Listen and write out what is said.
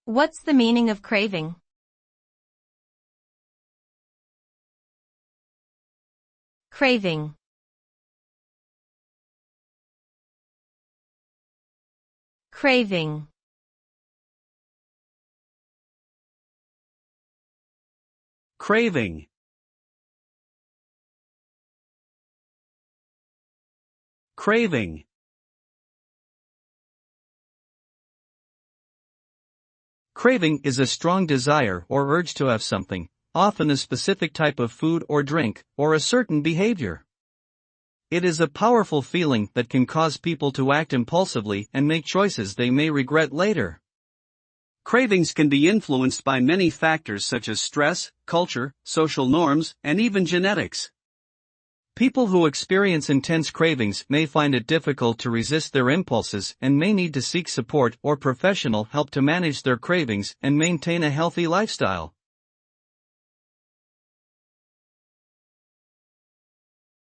What's the meaning of craving? Craving. Craving. Craving. Craving. Craving is a strong desire or urge to have something, often a specific type of food or drink, or a certain behavior. It is a powerful feeling that can cause people to act impulsively and make choices they may regret later. Cravings can be influenced by many factors such as stress, culture, social norms, and even genetics. People who experience intense cravings may find it difficult to resist their impulses and may need to seek support or professional help to manage their cravings and maintain a healthy lifestyle.